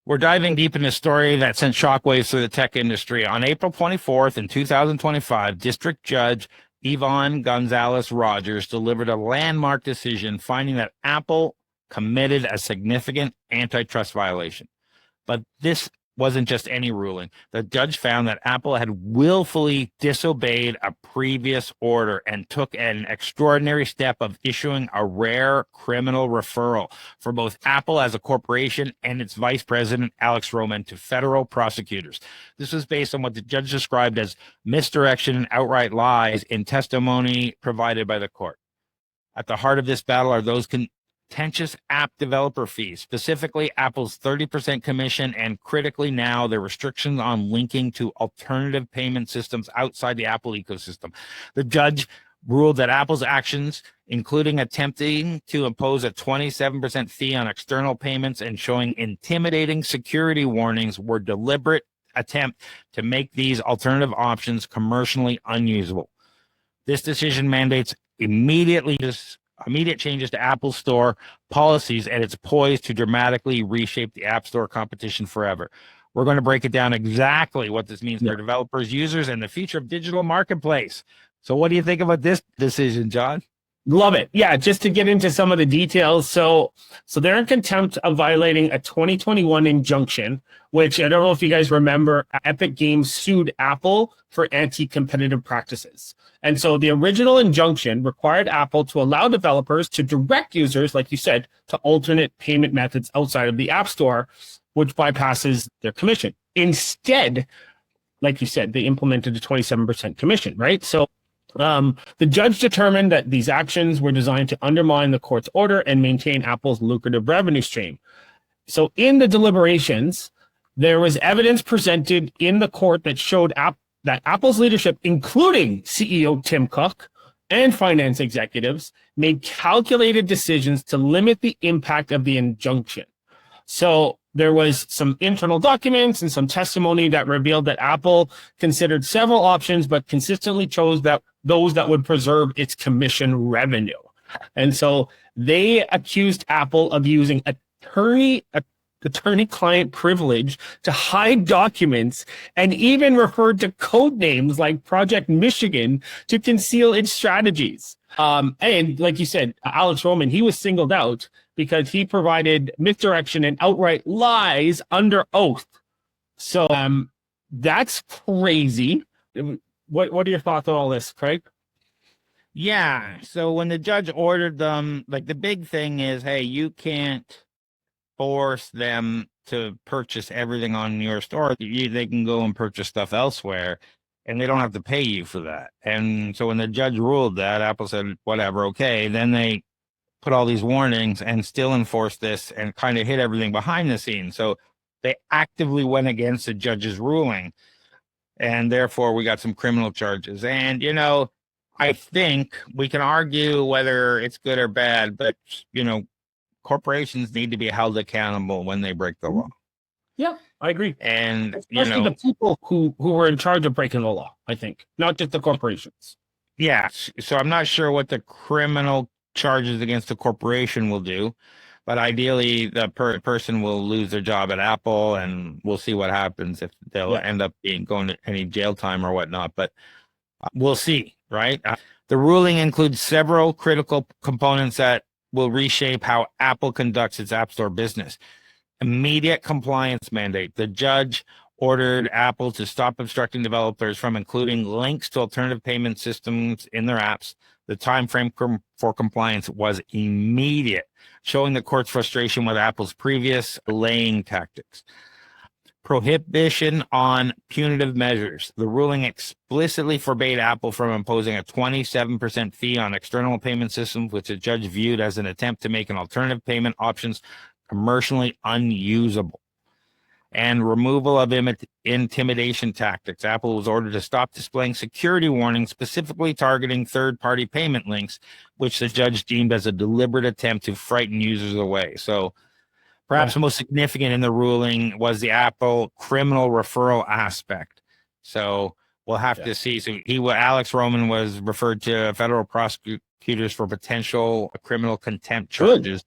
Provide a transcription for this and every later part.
We're diving deep into a story that sent shockwaves through the tech industry. On April 24th in 2025, District Judge Yvonne Gonzales Rogers delivered a landmark decision finding that Apple committed a significant antitrust violation. But this wasn't just any ruling. The judge found that Apple had willfully disobeyed a previous order and took an extraordinary step of issuing a rare criminal referral for both Apple as a corporation and its vice president, Alex Roman, to federal prosecutors. This was based on what the judge described as misdirection and outright lies in testimony provided by the court. At the heart of this battle are those contentious app developer fees, specifically Apple's 30% commission, and critically now, the restrictions on linking to alternative payment systems outside the Apple ecosystem. The judge ruled that Apple's actions, including attempting to impose a 27% fee on external payments and showing intimidating security warnings, were deliberate attempt to make these alternative options commercially unusable. This decision mandates immediate changes to Apple Store policies, and it's poised to dramatically reshape the App Store competition forever. We're going to break it down exactly what this means for developers, users, and the future of digital marketplace. So what do you think about this decision, John? Love it. Yeah, just to get into some of the details. So they're in contempt of violating a 2021 injunction, which I don't know if you guys remember, Epic Games sued Apple for anti-competitive practices. And so the original injunction required Apple to allow developers to direct users, like you said, to alternate payment methods outside of the App Store, which bypasses their commission. Instead, like you said, they implemented a 27% commission, right? So the judge determined that these actions were designed to undermine the court's order and maintain Apple's lucrative revenue stream. So in the deliberations, there was evidence presented in the court that showed that Apple's leadership, including CEO Tim Cook and finance executives, made calculated decisions to limit the impact of the injunction. So there was some internal documents and some testimony that revealed that Apple considered several options, but consistently chose those that would preserve its commission revenue. And so they accused Apple of using attorney-client privilege to hide documents, and even referred to code names like Project Michigan to conceal its strategies. And like you said, Alex Roman, he was singled out because he provided misdirection and outright lies under oath. So that's crazy. What are your thoughts on all this, Craig? Yeah. So when the judge ordered them, like the big thing is, hey, you can't force them to purchase everything on your store. They can go and purchase stuff elsewhere, and they don't have to pay you for that. And so when the judge ruled that, Apple said, whatever, okay. Then they put all these warnings and still enforce this and kind of hit everything behind the scenes. So they actively went against the judge's ruling, and therefore we got some criminal charges. And, I think we can argue whether it's good or bad, but, corporations need to be held accountable when they break the law. Yeah, I agree. And, especially the people who were in charge of breaking the law, I think, not just the corporations. Yeah. So I'm not sure what the criminal charges against the corporation will do, but ideally the person will lose their job at Apple, and we'll see what happens if they'll end up going to any jail time or whatnot, but we'll see, right? The ruling includes several critical components that will reshape how Apple conducts its App Store business. Immediate compliance mandate. The judge ordered Apple to stop obstructing developers from including links to alternative payment systems in their apps. The time frame for compliance was immediate, showing the court's frustration with Apple's previous delaying tactics. Prohibition on punitive measures. The ruling explicitly forbade Apple from imposing a 27% fee on external payment systems, which the judge viewed as an attempt to make an alternative payment options commercially unusable. And removal of intimidation tactics. Apple was ordered to stop displaying security warnings specifically targeting third-party payment links, which the judge deemed as a deliberate attempt to frighten users away. So perhaps the most significant in the ruling was the Apple criminal referral aspect. So we'll have to see. So Alex Roman was referred to federal prosecutors for potential criminal contempt charges.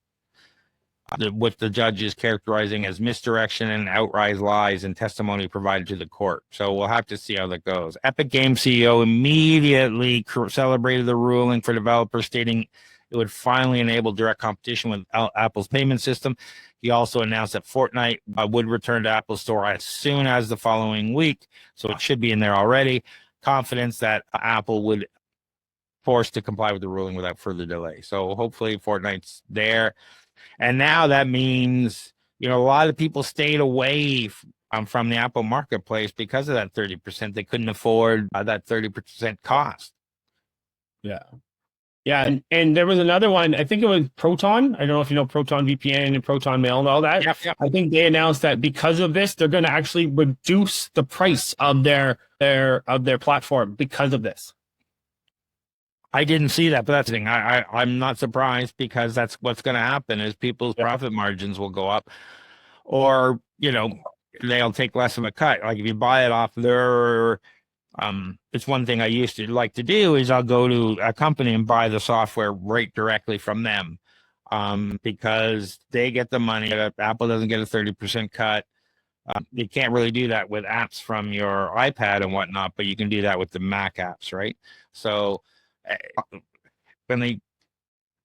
what the judge is characterizing as misdirection and outright lies in testimony provided to the court. So we'll have to see how that goes. Epic Games CEO immediately celebrated the ruling for developers, stating it would finally enable direct competition with Apple's payment system. He also announced that Fortnite would return to Apple Store as soon as the following week. So it should be in there already. Confidence that Apple would force to comply with the ruling without further delay. So hopefully Fortnite's there. And now that means, a lot of people stayed away from the Apple marketplace because of that 30%. They couldn't afford that 30% cost. Yeah. Yeah. And there was another one. I think it was Proton. I don't know if you know Proton VPN and Proton Mail and all that. Yep. I think they announced that because of this, they're going to actually reduce the price of their platform because of this. I didn't see that, but that's the thing. I'm not surprised, because that's what's going to happen is people's profit margins will go up, or, they'll take less of a cut. Like if you buy it off their, it's one thing I used to like to do is I'll go to a company and buy the software right directly from them, because they get the money. Apple doesn't get a 30% cut. You can't really do that with apps from your iPad and whatnot, but you can do that with the Mac apps, right? So when they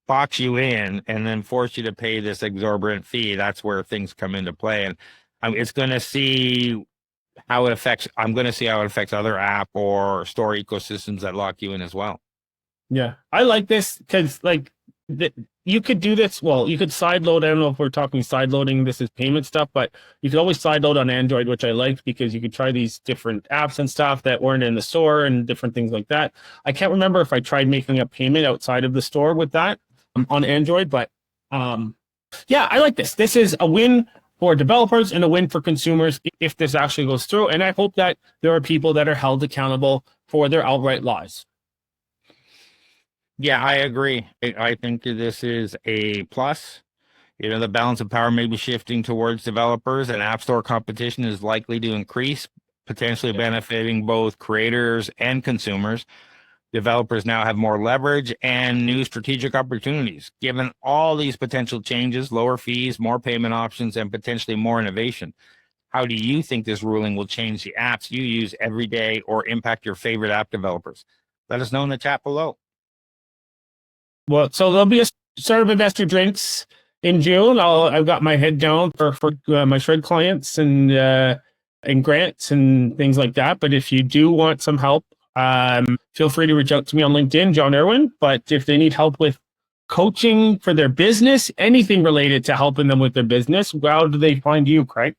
box you in and then force you to pay this exorbitant fee, that's where things come into play. And it's going to see how it affects. I'm going to see how it affects other app or store ecosystems that lock you in as well. Yeah, I like this because you could do this. Well, you could sideload. I don't know if we're talking sideloading. This is payment stuff, but you could always sideload on Android, which I liked because you could try these different apps and stuff that weren't in the store and different things like that. I can't remember if I tried making a payment outside of the store with that on Android, but yeah, I like this. This is a win for developers and a win for consumers if this actually goes through. And I hope that there are people that are held accountable for their outright lies. Yeah, I agree. I think this is a plus. The balance of power may be shifting towards developers, and App Store competition is likely to increase, potentially benefiting both creators and consumers. Developers now have more leverage and new strategic opportunities. Given all these potential changes, lower fees, more payment options, and potentially more innovation, how do you think this ruling will change the apps you use every day or impact your favorite app developers? Let us know in the chat below. Well, so there'll be a Startup Investor Drinks in June. I've got my head down for my Shred clients and grants and things like that. But if you do want some help, feel free to reach out to me on LinkedIn, John Irwin. But if they need help with coaching for their business, anything related to helping them with their business, how do they find you, Craig?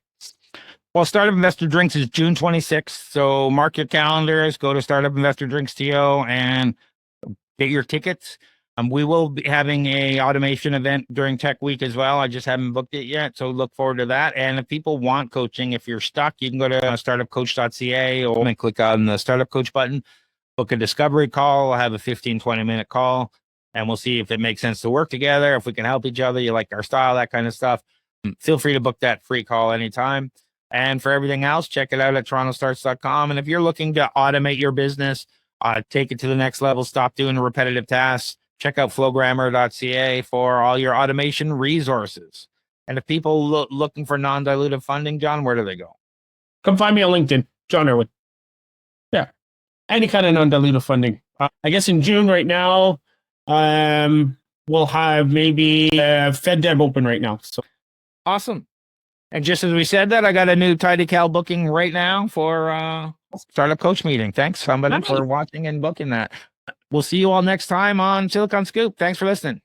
Well, Startup Investor Drinks is June 26th. So mark your calendars, go to Startup Investor Drinks TO and get your tickets. We will be having a automation event during Tech Week as well. I just haven't booked it yet, so look forward to that. And if people want coaching, if you're stuck, you can go to startupcoach.ca or click on the Startup Coach button, book a discovery call. We'll have a 15, 20-minute call, and we'll see if it makes sense to work together, if we can help each other, you like our style, that kind of stuff. Feel free to book that free call anytime. And for everything else, check it out at torontostarts.com. And if you're looking to automate your business, take it to the next level, stop doing the repetitive tasks, check out flowgrammer.ca for all your automation resources. And if people looking for non-dilutive funding, John, where do they go? Come find me on LinkedIn, John Irwin. Yeah, any kind of non-dilutive funding. I guess in June right now, we'll have maybe FedDev open right now. So awesome. And just as we said that, I got a new TidyCal booking right now for Startup Coach meeting. Thanks, somebody, for watching and booking that. We'll see you all next time on Silicon Scoop. Thanks for listening.